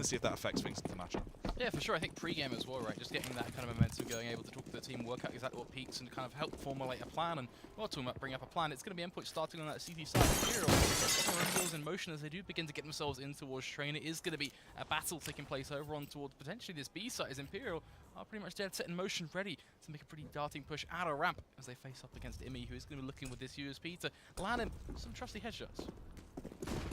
to see if that affects things in the matchup. Yeah, for sure. I think pre-game as well, right? Just getting that kind of momentum going, able to talk to the team, work out exactly what peaks, and kind of help formulate a plan. And well, talking about bring up a plan, it's going to be Endpoint starting on that CT side. Imperial wheels in motion as they do begin to get themselves in towards train. It is going to be a battle taking place over on towards potentially this B side as Imperial are pretty much dead set in motion, ready to make a pretty darting push out of ramp as they face up against Imi, who is going to be looking with this USP to land him some trusty headshots.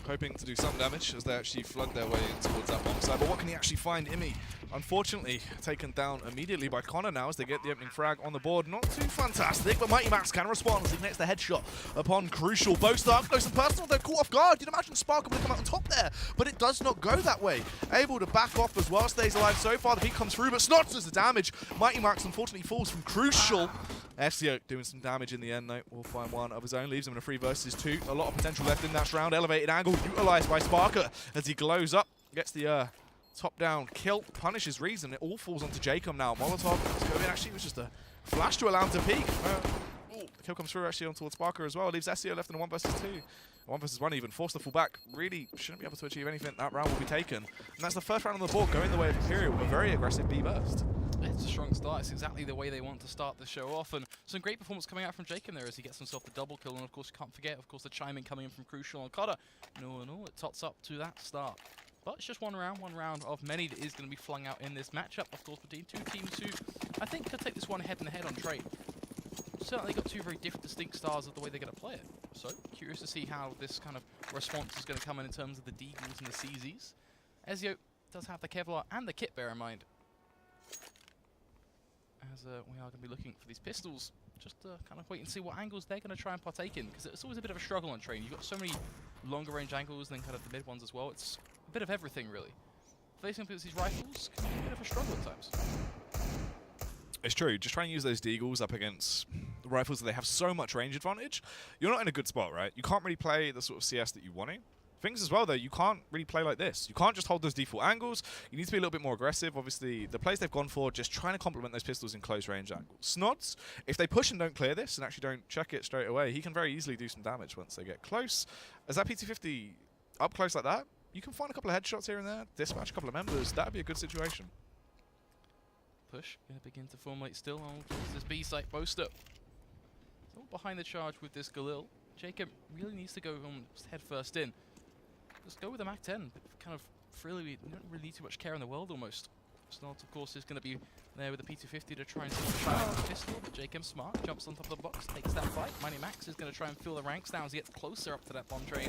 Hoping to do some damage as they actually flood their way in towards that bomb side. But what can he actually find? Imi, unfortunately, taken down immediately by Connor now as they get the opening frag on the board. Not too fantastic, but Mighty Max can respond as he connects the headshot upon Crucial. Both up close and personal, they're caught off guard. You'd imagine Spark would come out on top there, but it does not go that way. Able to back off as well, stays alive so far. The peak comes through, but Snots does the damage. Mighty Max unfortunately falls from Crucial. FCO doing some damage in the end, though. Will find one of his own, leaves him in a 3 versus 2. A lot of potential left in that round. Elevated angle utilized by Sparker as he glows up, gets the top-down kill, punishes Reason. It all falls onto Jacob now. Molotov is going in. Actually, it was just a flash to allow him to peek. The kill comes through actually on towards Sparker as well. Leaves SEO left in a 1 versus 2. 1 versus 1 even. Forced to fall back. Really shouldn't be able to achieve anything. That round will be taken. And that's the first round on the board going the way of Imperial. A very aggressive B burst. It's a strong start. It's exactly the way they want to start the show off. And some great performance coming out from Jacob there as he gets himself the double kill. And of course, you can't forget, of course, the chiming coming in from Crucial and Cotter. No, it tots up to that start. But it's just one round of many that is going to be flung out in this matchup, of course, between two teams who I think could take this one head and head on trade. Certainly got two very different, distinct styles of the way they're going to play it. So, curious to see how this kind of response is going to come in terms of the Deagles and the CZs. Ezio does have the Kevlar and the kit, bear in mind. As we are going to be looking for these pistols, just to kind of wait and see what angles they're going to try and partake in, because it's always a bit of a struggle on train. You've got so many longer range angles and then kind of the mid ones as well. It's a bit of everything, really. Facing up against these rifles can be a bit of a struggle at times. It's true. Just trying to use those Deagles up against the rifles that they have so much range advantage. You're not in a good spot, right? You can't really play the sort of CS that you want to. Things as well, though, you can't really play like this. You can't just hold those default angles. You need to be a little bit more aggressive. Obviously, the plays they've gone for, just trying to complement those pistols in close range angles. Snods, if they push and don't clear this and actually don't check it straight away, he can very easily do some damage once they get close. As that PT-50 up close like that, you can find a couple of headshots here and there, dispatch a couple of members. That would be a good situation. Push, going to begin to formulate still on this B site poster. So behind the charge with this Galil. Jacob really needs to go head first in. Just go with the Mac 10, kind of freely, you don't really need too much care in the world almost. Snods, of course, is going to be there with the P250 to try and try the pistol, but Jacob smart, jumps on top of the box, takes that fight. Mighty Max is going to try and fill the ranks down as he gets closer up to that bomb train.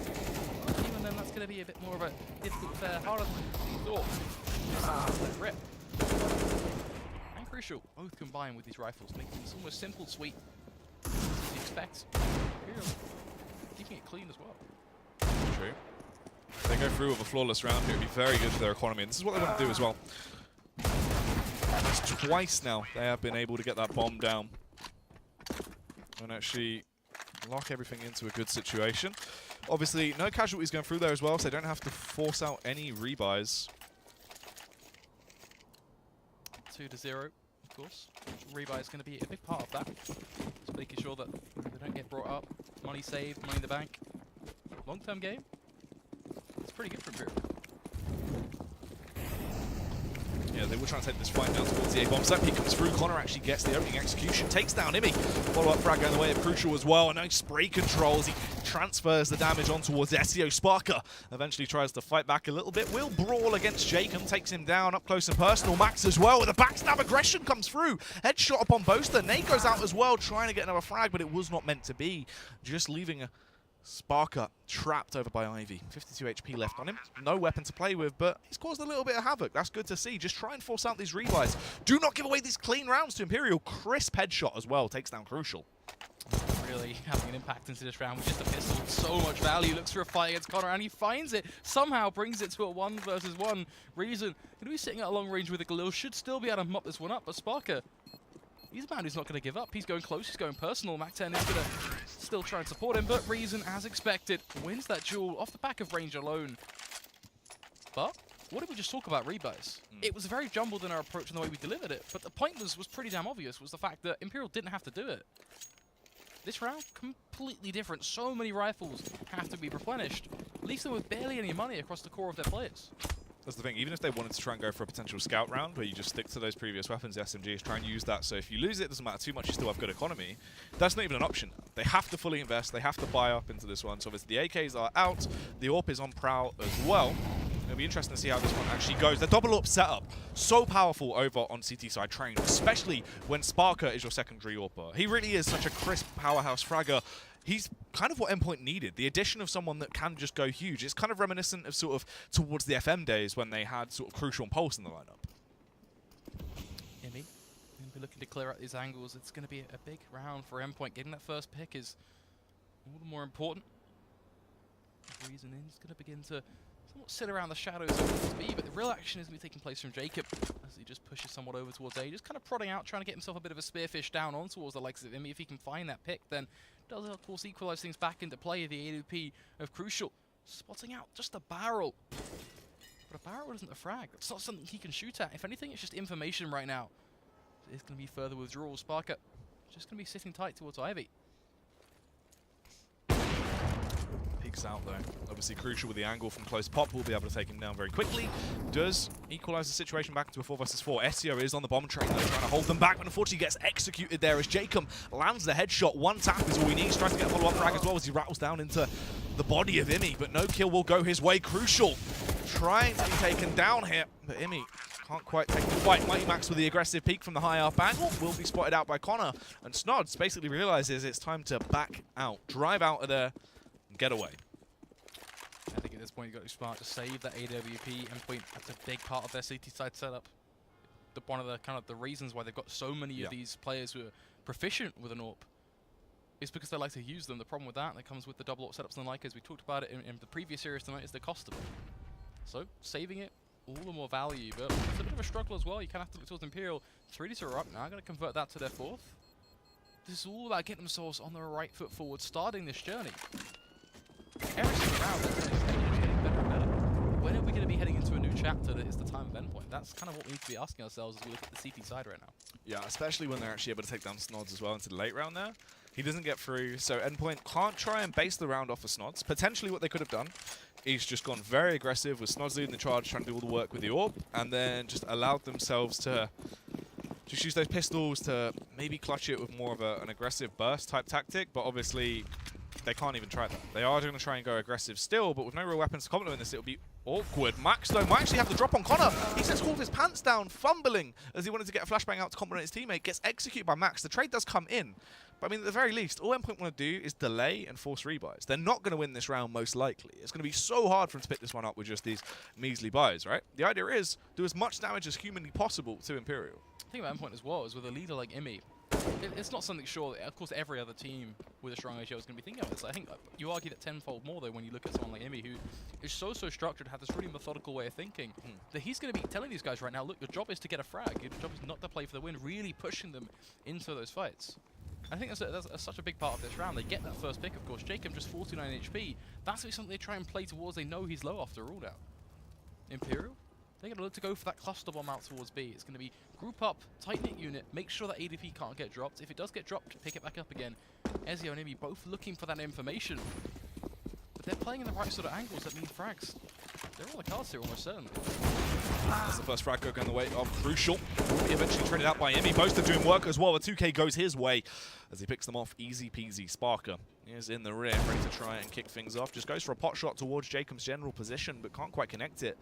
But even then, that's going to be a bit more of a difficult affair, harder than he thought. That rip. And Crucial, both combined with these rifles, making this almost simple sweep, as you expect. Imperial keeping it clean as well. True. If they go through with a flawless round here, it would be very good for their economy. And this is what they want to do as well. It's twice now they have been able to get that bomb down and actually lock everything into a good situation. Obviously, no casualties going through there as well, so they don't have to force out any rebuys. 2-0, of course. Rebuy is going to be a big part of that. Just making sure that they don't get brought up. Money saved, money in the bank. Long-term game. It's pretty good for Imperial. Yeah, they will try and take this fight down towards the A-bomb. So that peek comes through. Connor actually gets the opening execution. Takes down Imi. Follow-up frag going the way of Crucial as well. A nice spray controls. He transfers the damage on towards SEO. Sparker eventually tries to fight back a little bit. Will brawl against Jacob. Takes him down up close and personal. Max as well with a backstab aggression comes through. Headshot upon Boaster. Nate goes out as well trying to get another frag, but it was not meant to be. Just leaving a Sparker trapped over by Ivy. 52 HP left on him. No weapon to play with, but he's caused a little bit of havoc. That's good to see. Just try and force out these rebuys. Do not give away these clean rounds to Imperial. Crisp headshot as well. Takes down Crucial. Really having an impact into this round with just a pistol. So much value. Looks for a fight against Connor, and he finds it. Somehow brings it to a 1 versus 1. Reason going to be sitting at a long range with a Galil. Should still be able to mop this one up, but Sparker, he's a man who's not going to give up. He's going close. He's going personal. Mac 10 is going to still try and support him, but Reason, as expected, wins that duel off the back of range alone. But what did we just talk about rebuys? It was very jumbled in our approach and the way we delivered it, but the point was pretty damn obvious, was the fact that Imperial didn't have to do it. This round, completely different. So many rifles have to be replenished, leaves them with barely any money across the core of their players. That's the thing. Even if they wanted to try and go for a potential scout round where you just stick to those previous weapons, the SMGs, try and use that. So if you lose it, doesn't matter too much. You still have good economy. That's not even an option. They have to fully invest. They have to buy up into this one. So obviously the AKs are out. The AWP is on prowl as well. It'll be interesting to see how this one actually goes. The double AWP setup, so powerful over on CT side train, especially when Sparker is your secondary AWPer. He really is such a crisp powerhouse fragger. He's kind of what Endpoint needed. The addition of someone that can just go huge. It's kind of reminiscent of sort of towards the FM days when they had sort of Crucial and Pulse in the lineup. Imi, going to be looking to clear out these angles. It's going to be a big round for Endpoint. Getting that first pick is all the more important. The reason is going to begin to somewhat sit around the shadows of B, but the real action is going to be taking place from Jacob as he just pushes somewhat over towards A, just kind of prodding out, trying to get himself a bit of a spearfish down on towards the likes of Imi. If he can find that pick, then does of course equalize things back into play. The AWP of Crucial spotting out just a barrel, but a barrel isn't a frag. It's not something he can shoot at. If anything, it's just information right now. It's going to be further withdrawal. Sparker just going to be sitting tight towards Ivy. Peeks out though. Obviously Crucial with the angle from close pop will be able to take him down very quickly. Does equalize the situation back into a 4 versus 4. Ezio is on the bomb train though, trying to hold them back, but unfortunately gets executed there as Jacob lands the headshot. One tap is all he needs. Tries to get a follow-up frag as well as he rattles down into the body of Imi, but no kill will go his way. Crucial trying to be taken down here, but Imi can't quite take the fight. Mighty Max with the aggressive peek from the high up angle will be spotted out by Connor, and Snods basically realizes it's time to back out, drive out of there, and get away. I think at this point you've got to be smart to save that AWP Endpoint. That's a big part of their CT side setup. One of the kind of the reasons why they've got so many of these players who are proficient with an AWP is because they like to use them. The problem with that comes with the double AWP setups and the like, as we talked about it in the previous series tonight, is the cost of it. So saving it, all the more value, but it's a bit of a struggle as well. You kind of have to look towards Imperial. 3-2 are up now, going to convert that to their 4th. This is all about getting themselves on the right foot forward, starting this journey. Every single round, they're getting better and better. When are we going to be heading into a new chapter that is the time of Endpoint? That's kind of what we need to be asking ourselves as we look at the CT side right now. Yeah, especially when they're actually able to take down Snods as well into the late round there. He doesn't get through, so Endpoint can't try and base the round off of Snods. Potentially what they could have done is just gone very aggressive with Snods leading the charge, trying to do all the work with the AWP, and then just allowed themselves to just use those pistols to maybe clutch it with more of an aggressive burst type tactic, but obviously they can't even try that. They are going to try and go aggressive still, but with no real weapons to complement this, it'll be awkward. Max, though, might actually have to drop on Connor. He just called his pants down, fumbling, as he wanted to get a flashbang out to compliment his teammate. Gets executed by Max. The trade does come in, but I mean, at the very least, all Endpoint want to do is delay and force rebuys. They're not going to win this round, most likely. It's going to be so hard for them to pick this one up with just these measly buys, right? The idea is do as much damage as humanly possible to Imperial. The thing about Endpoint as well is with a leader like Imi, it's not something sure that, of course, every other team with a strong AGL is going to be thinking of this. I think you argue that tenfold more, though, when you look at someone like Imi, who is so structured, has this really methodical way of thinking, that he's going to be telling these guys right now, look, your job is to get a frag. Your job is not to play for the win, really pushing them into those fights. I think that's such a big part of this round. They get that first pick, of course. Jacob just 49 HP. That's something they try and play towards. They know he's low after all now. Imperial? They're going to look to go for that cluster bomb out towards B. It's going to be group up, tight-knit unit, make sure that ADP can't get dropped. If it does get dropped, pick it back up again. Ezio and Imi both looking for that information. But they're playing in the right sort of angles. That means frags. They're on the cards here, almost certainly. That's the first frag going the way of Crucial. Will be eventually traded out by Imi. Both are doing work as well. The 2K goes his way as he picks them off. Easy peasy. Sparker is in the rear, ready to try and kick things off. Just goes for a pot shot towards Jacob's general position, but can't quite connect it.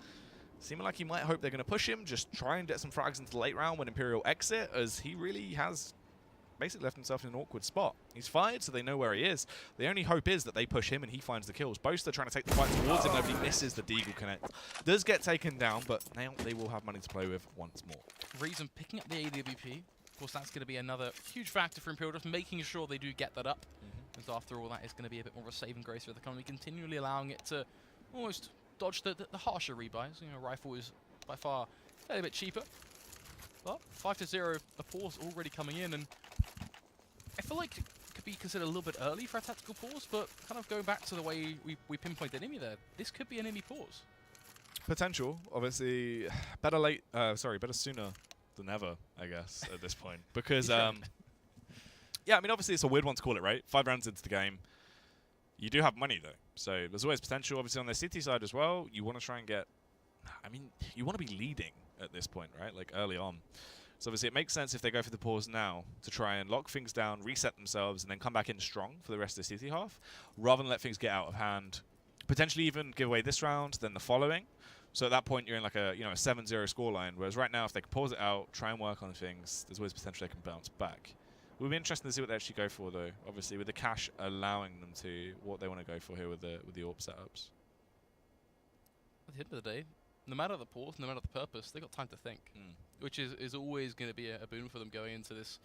Seeming like he might hope they're going to push him, just try and get some frags into the late round when Imperial exit, as he really has basically left himself in an awkward spot. He's fired, so they know where he is. The only hope is that they push him and he finds the kills. Both are trying to take the fight towards him. Nobody misses the Deagle connect. Does get taken down, but now they will have money to play with once more. Reason picking up the AWP. Of course, that's going to be another huge factor for Imperial, just making sure they do get that up. Because after all, that is going to be a bit more of a saving grace for the economy, continually allowing it to almost dodge the harsher rebuys. You know, rifle is by far a fairly bit cheaper. But 5-0, a pause already coming in, and I feel like it could be considered a little bit early for a tactical pause, but kind of going back to the way we pinpointed Imi there, this could be an Imi pause. Potential, obviously, better sooner than never, I guess, at this point. Because, yeah, I mean, obviously it's a weird one to call it, right? 5 rounds into the game. You do have money, though. So there's always potential, obviously, on the City side as well. You want to try and get I mean, you want to be leading at this point, right? Like early on. So obviously it makes sense if they go for the pause now to try and lock things down, reset themselves, and then come back in strong for the rest of the city half, rather than let things get out of hand. Potentially even give away this round, then the following. So at that point you're in like a a 7-0 scoreline. Whereas right now if they can pause it out, try and work on things, there's always potential they can bounce back. It would be interesting to see what they actually go for though. Obviously with the cash allowing them to what they want to go for here with the AWP setups. At the end of the day, no matter the pause, no matter the purpose, they got time to think, which is always going to be a boon for them going into this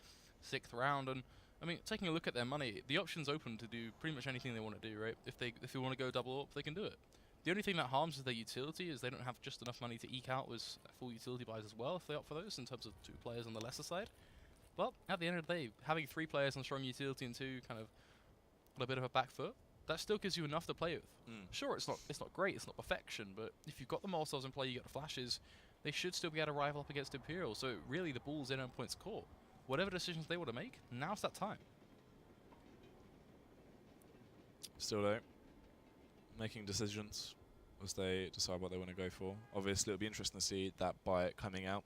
6th round. And I mean, taking a look at their money, the option's open to do pretty much anything they want to do, right? If they want to go double up, they can do it. The only thing that harms is their utility, is they don't have just enough money to eke out with full utility buys as well if they opt for those, in terms of 2 players on the lesser side. But at the end of the day, having 3 players on strong utility and 2 kind of on a bit of a back foot, that still gives you enough to play with. Sure, it's not great, it's not perfection, but if you've got the Molotovs in play, you got the flashes, they should still be able to rival up against Imperial. So really, the ball's in Endpoint's court. Whatever decisions they want to make, now's that time. Still though, making decisions as they decide what they want to go for. Obviously, it'll be interesting to see that buy coming out.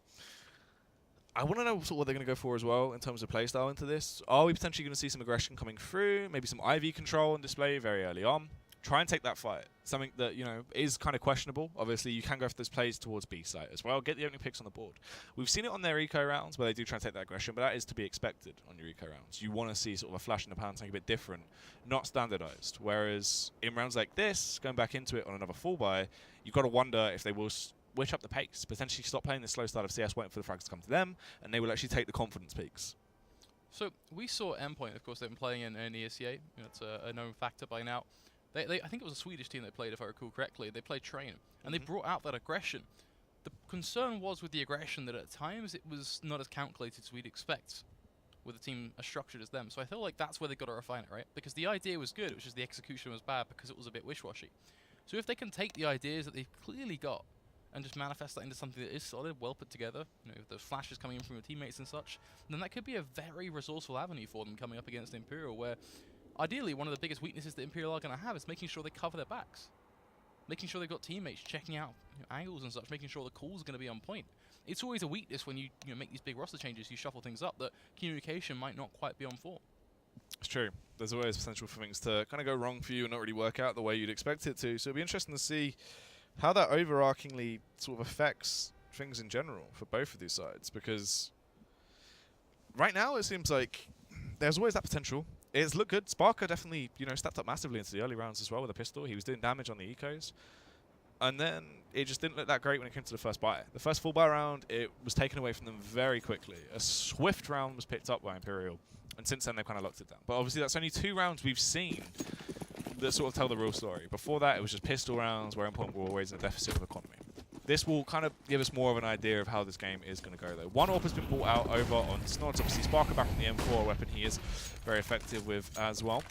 I want to know sort of what they're going to go for as well in terms of playstyle into this. Are we potentially going to see some aggression coming through? Maybe some IV control on display very early on. Try and take that fight. Something that, is kind of questionable. Obviously, you can go for those plays towards B site as well. Get the opening picks on the board. We've seen it on their eco rounds where they do try and take that aggression, but that is to be expected on your eco rounds. You want to see sort of a flash in the pan, something a bit different, not standardized. Whereas in rounds like this, going back into it on another full buy, you've got to wonder if they will switch up the pace, potentially stop playing the slow start of CS, waiting for the frags to come to them, and they will actually take the confidence peaks. So we saw Endpoint, of course, they've been playing in ESEA. It's a known factor by now. I think it was a Swedish team they played, if I recall correctly. They played Train, and they brought out that aggression. The concern was with the aggression that at times it was not as calculated as we'd expect with a team as structured as them. So I feel like that's where they've got to refine it, right? Because the idea was good, it was just the execution was bad because it was a bit wish-washy. So if they can take the ideas that they've clearly got and just manifest that into something that is solid, well put together, the flashes coming in from your teammates and such, then that could be a very resourceful avenue for them coming up against Imperial, where ideally one of the biggest weaknesses that Imperial are going to have is making sure they cover their backs. Making sure they've got teammates checking out angles and such, making sure the call's going to be on point. It's always a weakness when you make these big roster changes, you shuffle things up, that communication might not quite be on form. It's true. There's always potential for things to kind of go wrong for you and not really work out the way you'd expect it to. So it'll be interesting to see how that overarchingly sort of affects things in general for both of these sides, because right now it seems like there's always that potential. It's looked good. Sparker definitely, stepped up massively into the early rounds as well with a pistol. He was doing damage on the ecos. And then it just didn't look that great when it came to the first buy. The first full buy round, it was taken away from them very quickly. A swift round was picked up by Imperial. And since then, they've kind of locked it down. But obviously, that's only 2 rounds we've seen that sort of tell the real story. Before that, it was just pistol rounds where Endpoint were always in a deficit of economy. This will kind of give us more of an idea of how this game is going to go, though. One AWP has been brought out over on Snods. Obviously, Sparker back on the M4, a weapon he is very effective with as well.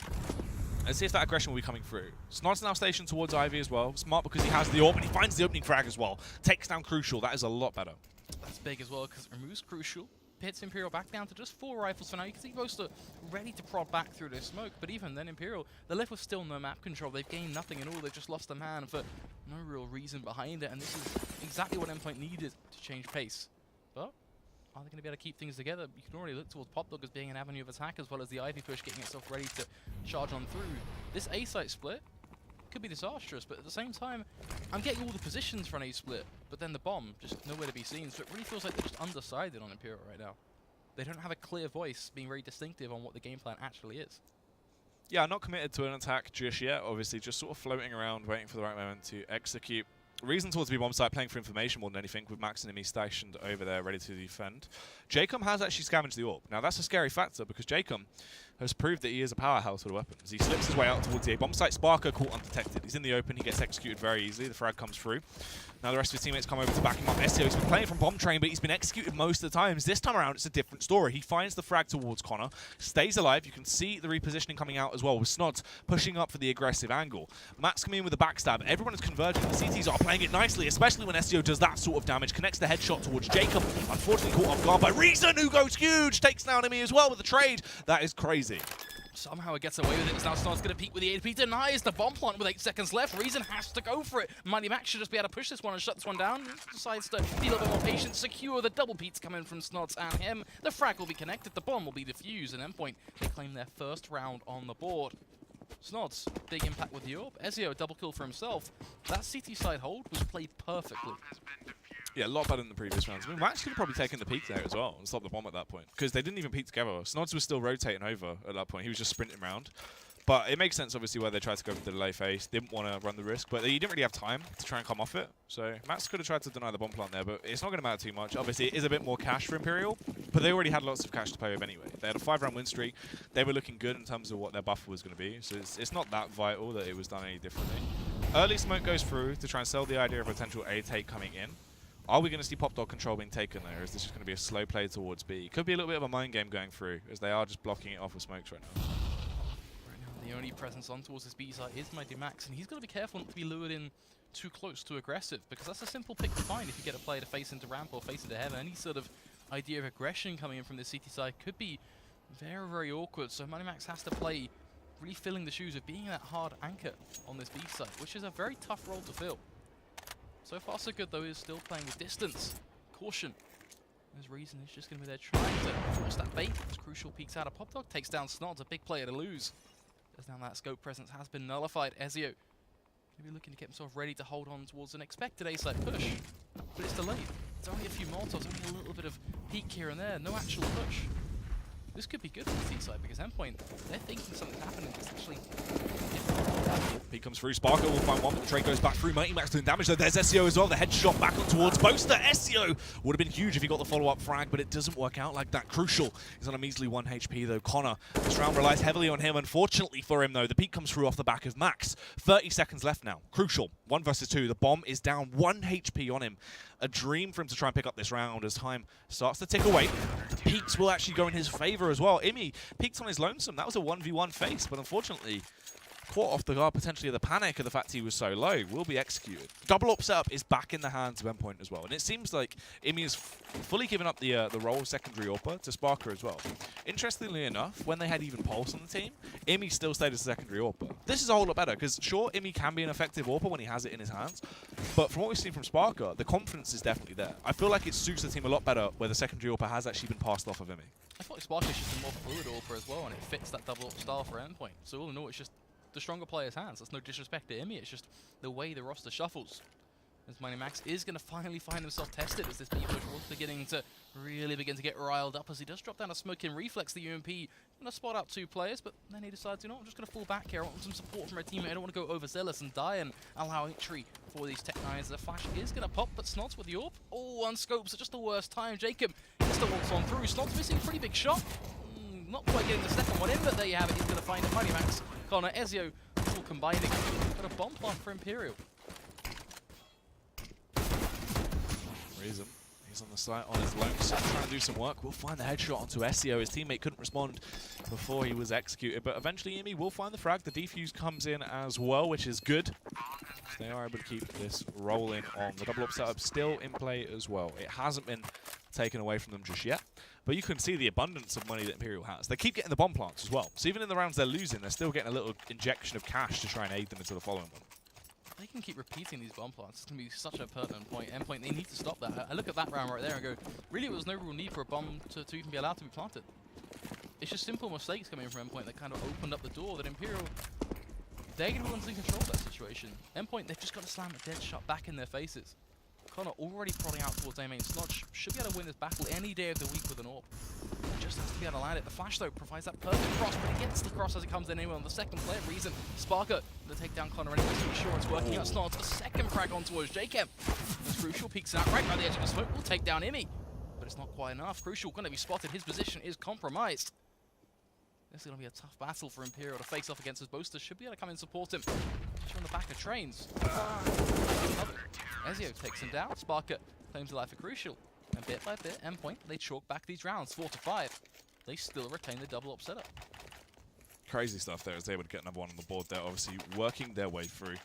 Let's see if that aggression will be coming through. Snod's now stationed towards Ivy as well. Smart because he has the AWP, and he finds the opening frag as well. Takes down Crucial. That is a lot better. That's big as well, because it removes Crucial. Pits Imperial back down to just 4 rifles for now. You can see Boaster ready to prod back through this smoke, but even then Imperial, they're left with still no map control. They've gained nothing at all. They've just lost a man for no real reason behind it, and this is exactly what Endpoint needed to change pace. But are they going to be able to keep things together? You can already look towards Popdog as being an avenue of attack, as well as the Ivy push getting itself ready to charge on through. This A-site split could be disastrous, but at the same time, I'm getting all the positions for an A split, but then the bomb just nowhere to be seen. So it really feels like they're just undecided on Imperial right now. They don't have a clear voice being very distinctive on what the game plan actually is. Yeah, not committed to an attack just yet. Obviously, just sort of floating around, waiting for the right moment to execute. Reason towards the bomb site, playing for information more than anything, with Max and Imi stationed over there, ready to defend. Jacom has actually scavenged the AWP. Now, that's a scary factor, because Jacom has proved that he is a powerhouse with weapons. He slips his way out towards the A bomb site. Sparker caught undetected. He's in the open. He gets executed very easily. The frag comes through. Now the rest of his teammates come over to back him up. SEO, he's been playing from bomb train, but he's been executed most of the times. This time around, it's a different story. He finds the frag towards Connor, stays alive. You can see the repositioning coming out as well, with Snods pushing up for the aggressive angle. Matt's coming in with a backstab. Everyone is converging. The CTs are playing it nicely, especially when SEO does that sort of damage. Connects the headshot towards Jacob. Unfortunately caught off guard by Reason, who goes huge. Takes down Imi as well with the trade. That is crazy. Somehow it gets away with it as now Snod's going to peek with the ADP, denies the bomb plant with 8 seconds left. Reason has to go for it. Mighty Max should just be able to push this one and shut this one down. Decides to be a little bit more patient, secure the double peats coming from Snods and him. The frag will be connected, the bomb will be defused, and Endpoint, they claim their first round on the board. Snods, big impact with the AWP. Ezio, double kill for himself. That CT side hold was played perfectly. Yeah, a lot better than the previous rounds. I mean, Max could have probably taken the peek there as well and stopped the bomb at that point, because they didn't even peek together. Snods was still rotating over at that point. He was just sprinting around. But it makes sense, obviously, where they tried to go for the delay phase. Didn't want to run the risk, but they didn't really have time to try and come off it. So Max could have tried to deny the bomb plant there, but it's not going to matter too much. Obviously, it is a bit more cash for Imperial, but they already had lots of cash to play with anyway. They had a 5-round win streak. They were looking good in terms of what their buffer was going to be. So it's not that vital that it was done any differently. Early smoke goes through to try and sell the idea of a potential A take coming in. Are we going to see Pop Dog control being taken there, or is this just going to be a slow play towards B? Could be a little bit of a mind game going through, as they are just blocking it off with smokes right now. Right now, the only presence on towards this B side is Mighty Max, and he's got to be careful not to be lured in too close, too aggressive, because that's a simple pick to find if you get a player to face into ramp or face into heaven. Any sort of idea of aggression coming in from the CT side could be very, very awkward, so Mighty Max has to play really filling the shoes of being that hard anchor on this B side, which is a very tough role to fill. So far so good though, he's still playing with distance. Caution. His reason is just going to be there trying to force that bait. As Crucial peeks out of Pop Dog, takes down Snods, a big player to lose. As now that scope presence has been nullified. Ezio going to be looking to get himself ready to hold on towards an expected A-side push. But it's delayed. It's only a few Molotovs, only a little bit of peek here and there, no actual push. This could be good for the T-side because Endpoint, they're thinking something's happening. It's actually He comes through. Sparker will find one, but the trade goes back through. Mighty Max doing damage though. There's Ezio as well. The headshot back on towards Boaster. Ezio would have been huge if he got the follow-up frag, but it doesn't work out like that. Crucial is on a measly 1 HP though. Connor, this round relies heavily on him. Unfortunately for him though, the peak comes through off the back of Max. 30 seconds left now. Crucial, 1 versus 2. The bomb is down 1 HP on him. A dream for him to try and pick up this round as time starts to tick away. The peaks will actually go in his favor as well. Imi peaked on his lonesome. That was a 1v1 face, but unfortunately, caught off the guard potentially of the panic of the fact he was so low, will be executed. Double up setup is back in the hands of Endpoint as well, and it seems like Imi has fully given up the role of secondary AWPer to Sparker as well. Interestingly enough, when they had even Pulse on the team, Imi still stayed as a secondary AWPer. This is a whole lot better, because sure, Imi can be an effective AWPer when he has it in his hands, but from what we've seen from Sparker, the confidence is definitely there. I feel like it suits the team a lot better where the secondary AWPer has actually been passed off of Imi. I thought Sparker's just a more fluid AWPer as well, and it fits that double up style for Endpoint. So all in all, it's just the stronger player's hands. That's no disrespect to Imi, it's just the way the roster shuffles. As Mighty Max is going to finally find himself tested as this B push was beginning to really begin to get riled up as he does drop down a smoking reflex. The UMP going to spot out 2 players, but then he decides, you know, I'm just going to fall back here. I want some support from a teammate. I don't want to go overzealous and die and allow entry for these Tech 9s. The flash is going to pop, but Snods with the AWP. Oh, unscopes at just the worst time. Jacob gets the waltz on through. Snods missing a pretty big shot. Not quite getting the second one in, but there you have it. He's going to find it. Mighty Max, Connor, Ezio, all combining. Got a bomb plant for Imperial. Reason. He's on the site on his lonesome, trying to do some work. We'll find the headshot onto Ezio. His teammate couldn't respond before he was executed, but eventually Imi will find the frag. The defuse comes in as well, which is good. They are able to keep this rolling on. The double up setup still in play as well. It hasn't been taken away from them just yet, but you can see the abundance of money that Imperial has. They keep getting the bomb plants as well, so even in the rounds they're losing, they're still getting a little injection of cash to try and aid them into the following one. They can keep repeating these bomb plants. It's going to be such a pertinent point. Endpoint, they need to stop that. I look at that round right there and go, really, there was no real need for a bomb to even be allowed to be planted. It's just simple mistakes coming from Endpoint that kind of opened up the door that Imperial, they're going to be ones in control of that situation. Endpoint, they've just got to slam a dead shot back in their faces. Connor already prodding out towards A main. Snodge should be able to win this battle any day of the week with an AWP. Just has to be able to land it. The flash, though, provides that perfect cross, but it gets the cross as it comes in anyway on the second player. Reason, Sparker to take down Connor anyway to ensure it's working out. Snodge, a second frag on towards Jacob. As Crucial peeks out right by the edge of the smoke. Will take down Imi, but it's not quite enough. Crucial going to be spotted. His position is compromised. This is going to be a tough battle for Imperial to face off against his boaster. Should be able to come and support him. Just on the back of trains. Ezio takes him down. Sparker claims the life of Crucial. And bit by bit, Endpoint, they chalk back these rounds, 4-5. They still retain the double up setup. Crazy stuff there as they able to get number 1 on the board. They're obviously working their way through.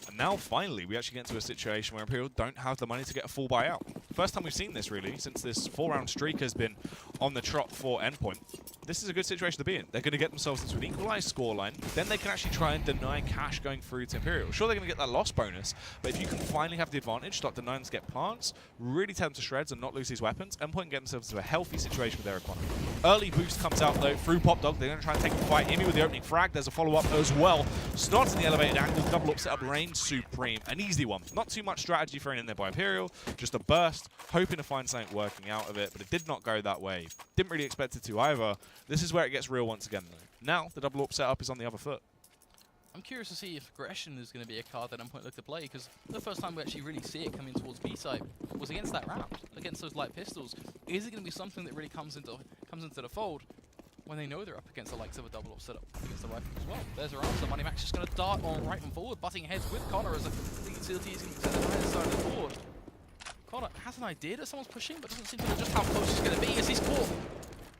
And now, finally, we actually get into a situation where Imperial don't have the money to get a full buyout. First time we've seen this, really, since this 4-round streak has been on the trot for Endpoint. This is a good situation to be in. They're going to get themselves into an equalized scoreline. Then they can actually try and deny cash going through to Imperial. Sure, they're going to get that loss bonus, but if you can finally have the advantage, start denying to get plants, really tear them to shreds and not lose these weapons, Endpoint can get themselves into a healthy situation with their economy. Early boost comes out, though, through Pop Dog. They're going to try and take the fight. Imi with the opening frag. There's a follow-up as well. Snods in the elevated angle. Double up setup reigns supreme. An easy one. Not too much strategy thrown in there by Imperial. Just a burst, hoping to find something working out of it, but it did not go that way. Didn't really expect it to either. This is where it gets real once again, though. Now, the double up setup is on the other foot. I'm curious to see if aggression is going to be a card that Endpoint look to play, because the first time we actually really see it coming towards B side was against that round, against those light pistols. Is it going to be something that really comes into the fold when they know they're up against the likes of a double up setup against the rifle as well? There's her answer. Money Max just going to dart on right and forward, butting heads with Connor as the utility is going to be the side of the board. Connor has an idea that someone's pushing, but doesn't seem to know just how close he's going to be as he's caught.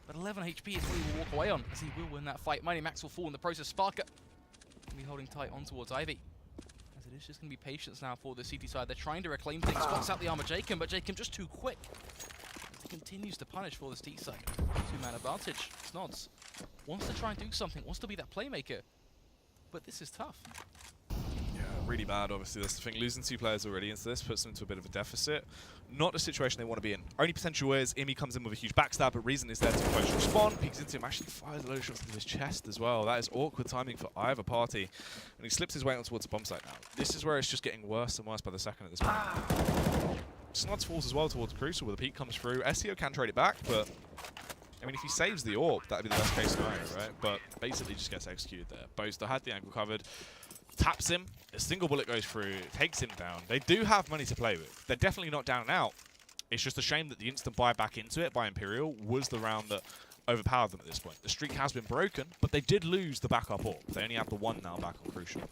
But 11 HP is what he will walk away on, as he will win that fight. Mighty Max will fall in the process. Sparker will be holding tight on towards Ivy, as it is just going to be patience now for the CT side. They're trying to reclaim things. Spots out the armor Jacob, but Jacob just too quick. He continues to punish for this T side. 2-man advantage. Snods wants to try and do something, wants to be that playmaker, but this is tough. Yeah, really bad, obviously. That's the thing. Losing 2 players already into this puts them into a bit of a deficit. Not the situation they want to be in. Only potential is Imi comes in with a huge backstab, but Reason is there to close respawn. Peeks into him, actually fires a load of shots into his chest as well. That is awkward timing for either party. And he slips his way on towards the bomb site now. This is where it's just getting worse and worse by the second at this point. Snods falls as well towards Crucial, where the peak comes through. SEO can trade it back, but I mean, if he saves the AWP, that'd be the best case scenario, right? But basically just gets executed there. Boaster had the angle covered. Taps him, a single bullet goes through, takes him down. They do have money to play with. They're definitely not down and out. It's just a shame that the instant buy back into it by Imperial was the round that overpowered them at this point. The streak has been broken, but they did lose the backup AWP. They only have the one now back on Crucial.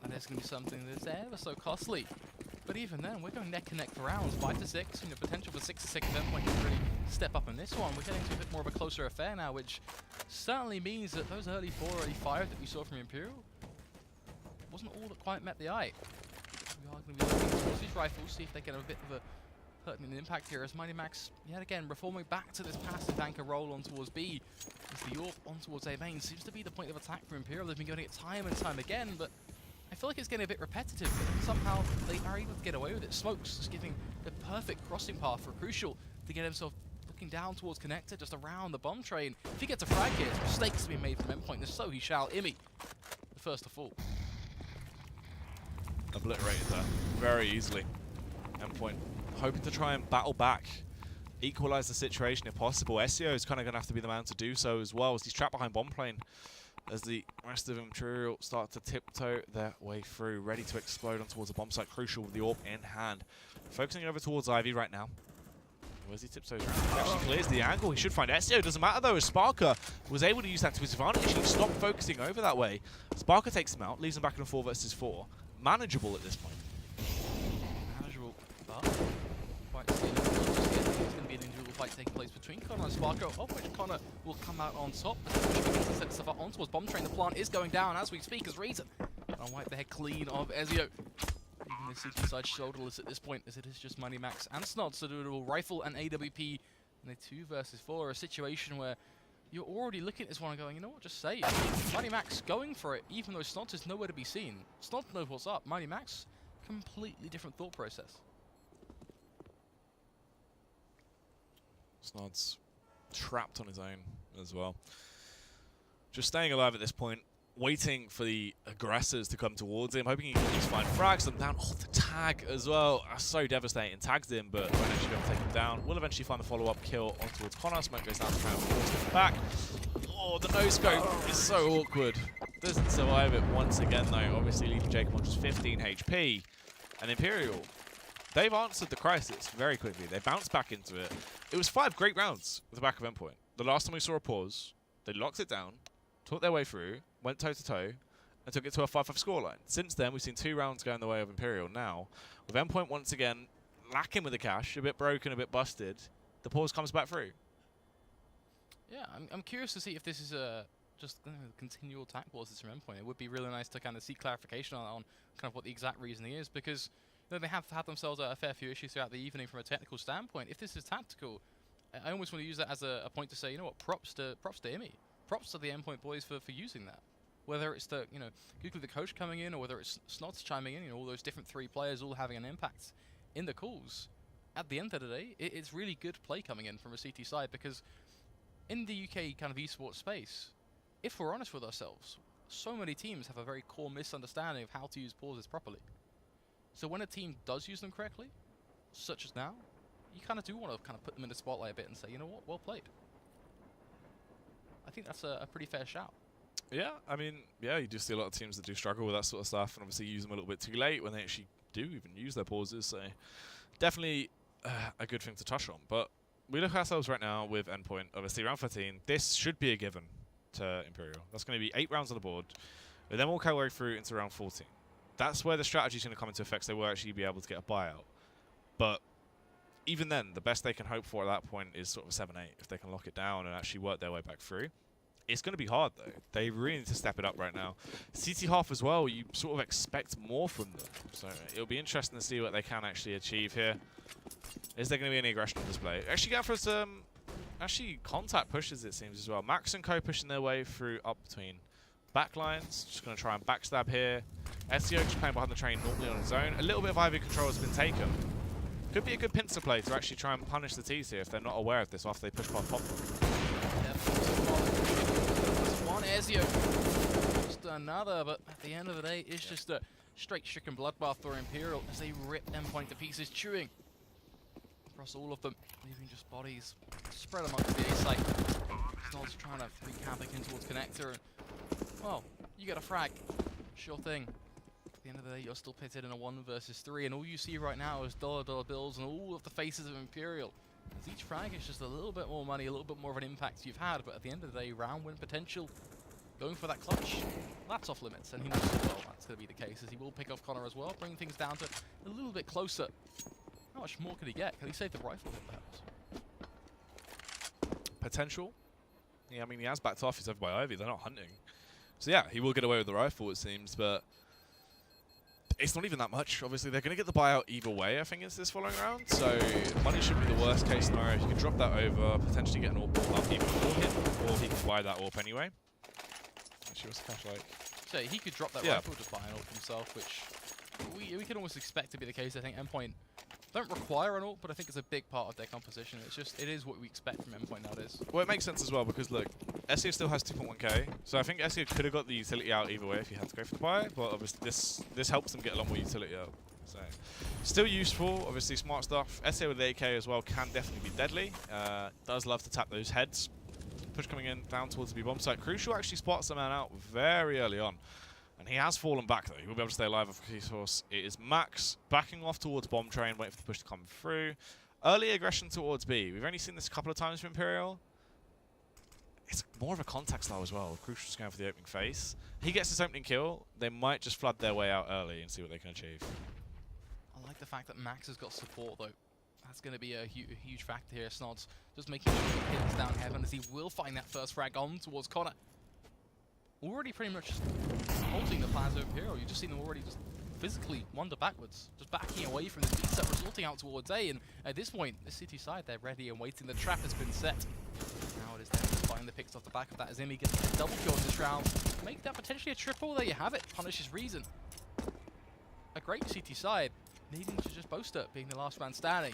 And there's going to be something that's ever so costly. But even then, we're going neck and neck for rounds, 5 to 6. You know, potential for 6 to 6 Endpoint can really step up in this one. We're getting to a bit more of a closer affair now, which certainly means that those early 4, early 5 that we saw from Imperial wasn't all that quite met the eye. We are going to be looking towards these rifles, see if they get a bit of a pertinent impact here, as Mighty Max, yet again, reforming back to this passive anchor roll on towards B, as the AWP on towards A main seems to be the point of attack for Imperial. They've been getting it time and time again, but I feel like it's getting a bit repetitive, but somehow they are able to get away with it. Smokes is giving the perfect crossing path for Crucial to get himself looking down towards Connector, just around the bomb train. If he gets a frag here, mistakes to be made from Endpoint, and so he shall. Imi, the first to fall. Obliterated that very easily. Endpoint hoping to try and battle back, equalize the situation if possible. SEO is kind of going to have to be the man to do so as well, as he's trapped behind bomb plane, as the rest of Imperial start to tiptoe their way through, ready to explode on towards the bomb site. Crucial with the AWP in hand. Focusing over towards Ivy right now. Where's he tiptoes around? He actually clears the angle. He should find SEO. Doesn't matter though, as Sparker was able to use that to his advantage. He stopped focusing over that way. Sparker takes him out, leaves him back in a 4 versus 4. Manageable at this point. Manageable, but quite still. It's going to be an individual fight taking place between Connor and Sparko, of which Connor will come out on top. Begins to set stuff up on towards bomb train. The plant is going down as we speak, as Reason and wipe the head clean of Ezio. Even the CT side shoulderless at this point, as it is just Money Max and Snods to do it all. Rifle and AWP in a 2 versus 4, a situation where you're already looking at this one and going, you know what, just say it. Money Max going for it, even though Snods is nowhere to be seen. Snods knows what's up. Money Max, completely different thought process. Snods trapped on his own as well. Just staying alive at this point, waiting for the aggressors to come towards him, hoping he can just find frags them down. Oh, the tag as well. That's so devastating. Tags him, but won't actually be able to take him down. Will eventually find the follow-up kill on towards Connor. Smoke goes down to try and force him back. Oh, the no-scope is so awkward. Doesn't survive it once again, though. Obviously, leaving Jacob on just 15 HP. And Imperial, they've answered the crisis very quickly. They bounced back into it. It was 5 great rounds at the back of Endpoint. The last time we saw a pause, they locked it down, took their way through, went toe-to-toe, and took it to a 5-5 scoreline. Since then, we've seen 2 rounds go in the way of Imperial. Now, with Endpoint once again lacking with the cash, a bit broken, a bit busted, the pause comes back through. Yeah, I'm curious to see if this is a just continual attack pauses from Endpoint. It would be really nice to kind of see clarification on kind of what the exact reasoning is, because know, they have had themselves a fair few issues throughout the evening from a technical standpoint. If this is tactical, I almost want to use that as a point to say, you know what, props to Imi. Props to the Endpoint boys for using that. Whether it's the, you know, Google the coach coming in, or whether it's Snods chiming in, you know, all those different 3 players all having an impact in the calls. At the end of the day, it's really good play coming in from a CT side, because in the UK kind of esports space, if we're honest with ourselves, so many teams have a very core misunderstanding of how to use pauses properly. So when a team does use them correctly, such as now, you kind of do want to kind of put them in the spotlight a bit and say, you know what, well played. I think that's a pretty fair shout. Yeah, I mean, yeah, you do see a lot of teams that do struggle with that sort of stuff, and obviously use them a little bit too late when they actually do even use their pauses. So definitely a good thing to touch on. But we look at ourselves right now with Endpoint. Obviously, round 13, this should be a given to Imperial. That's going to be 8 rounds on the board, and then we'll carry through into round 14. That's where the strategy is going to come into effect, so they will actually be able to get a buyout. But even then, the best they can hope for at that point is sort of 7-8, if they can lock it down and actually work their way back through. It's going to be hard, though. They really need to step it up right now. CT half as well, you sort of expect more from them. So it'll be interesting to see what they can actually achieve here. Is there going to be any aggression on display? Actually, go for some contact pushes, it seems, as well. Max and Co pushing their way through up between backlines. Just going to try and backstab here. SEO just playing behind the train normally on his own. A little bit of IV control has been taken. Could be a good pincer play to actually try and punish the T's here if they're not aware of this after they push past pop. One Ezio, just another, but at the end of the day, it's just a straight stricken bloodbath for Imperial as they rip Endpoint to pieces, chewing across all of them, leaving just bodies spread amongst the A site. Snods trying to wreak havoc in towards Connector, and well, you get a frag, sure thing. At the end of the day, you're still pitted in a 1 versus 3, and all you see right now is dollar bills and all of the faces of Imperial. As each frag is just a little bit more money, a little bit more of an impact you've had, but at the end of the day, round win potential. Going for that clutch, that's off limits, and he knows as well that's going to be the case, as he will pick off Connor as well, bringing things down to a little bit closer. How much more can he get? Can he save the rifle hit, perhaps? Potential. Yeah, I mean, he has backed off. He's over by Ivy. They're not hunting. So yeah, he will get away with the rifle, it seems, but it's not even that much. Obviously, they're going to get the buyout either way, I think, it's this following round. So money should be the worst case scenario. If you can drop that over, potentially get an AWP pulled up even for him, or he can buy that AWP anyway. Actually, what's the cash like? So he could drop that rifle, just buy an AWP himself, which we can almost expect to be the case. I think Endpoint don't require an AWP, but I think it's a big part of their composition. It's just, it is what we expect from Endpoint nowadays. Well, it makes sense as well, because look, SEO still has 2.1k, so I think SEO could have got the utility out either way if he had to go for the buy, but obviously this helps them get a lot more utility out. So still useful, obviously smart stuff. SEO with the AK as well can definitely be deadly. Does love to tap those heads. Push coming in down towards the B-bomb site. Crucial actually spots the man out very early on. And he has fallen back, though. He will be able to stay alive with his horse. It is Max backing off towards bomb train, waiting for the push to come through. Early aggression towards B. We've only seen this a couple of times from Imperial. It's more of a contact style as well. Crucial just going for the opening face. He gets his opening kill. They might just flood their way out early and see what they can achieve. I like the fact that Max has got support, though. That's going to be a huge factor here. Snods just making sure he hits down heaven as he will find that first frag on towards Connor. Already pretty much halting the plans of Imperial. You've just seen them already just physically wander backwards, just backing away from the beat set, resulting out towards A. And at this point, the city side, they're ready and waiting. The trap has been set. Now it is them just finding the picks off the back of that as Imi gets a double kill in this round. Make that potentially a triple. There you have it. Punishes reason. A great CT side, needing to just boast it, being the last man standing.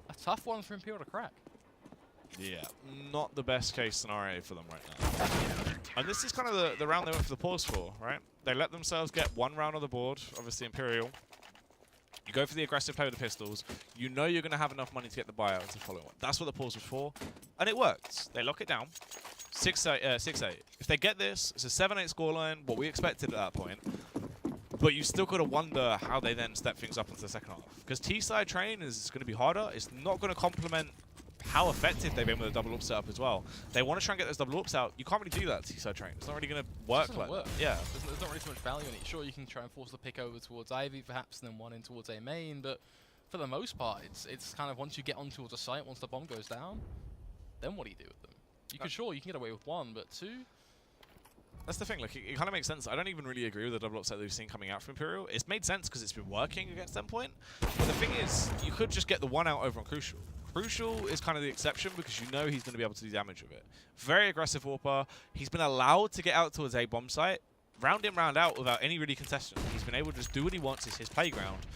A tough one for Imperial to crack. Yeah, not the best case scenario for them right now. And this is kind of the round they went for the pause for, right? They let themselves get 1 round on the board, obviously Imperial. You go for the aggressive play with the pistols. You know you're going to have enough money to get the buyout to follow one. That's what the pause was for. And it worked. They lock it down. 6-8. If they get this, it's a 7-8 scoreline, what we expected at that point. But you still got to wonder how they then step things up into the second half. Because T-side train is going to be harder. It's not going to complement how effective they've been with a double up setup as well. They want to try and get those double ups out. You can't really do that T-side train. It's not really going to work like that. Yeah. There's not really so much value in it. Sure, you can try and force the pick over towards Ivy perhaps, and then one in towards A main, but for the most part, it's kind of once you get on towards a site, once the bomb goes down, then what do you do with them? You can get away with 1, but 2? That's the thing, like, it kind of makes sense. I don't even really agree with the double upset that we've seen coming out from Imperial. It's made sense because it's been working against Endpoint. But the thing is, you could just get the one out over on Crucial. Crucial is kind of the exception because you know he's going to be able to do damage with it. Very aggressive AWPer. He's been allowed to get out towards a bomb site, round in, round out, without any really contestant. He's been able to just do what he wants. It's his playground.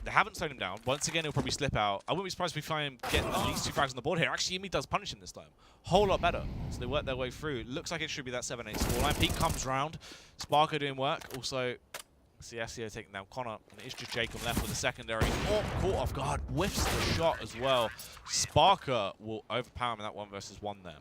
They haven't slowed him down. Once again, he'll probably slip out. I wouldn't be surprised if we find him get at least 2 frags on the board here. Actually, Imi does punish him this time. Whole lot better. So they work their way through. It looks like it should be that 7-8 scoreline. Peak comes round. Sparker doing work. Also, CSGO taking down Connor. And it's just Jacob left with the secondary. Oh, caught off guard. Whiffs the shot as well. Sparker will overpower him in that 1 versus 1 there.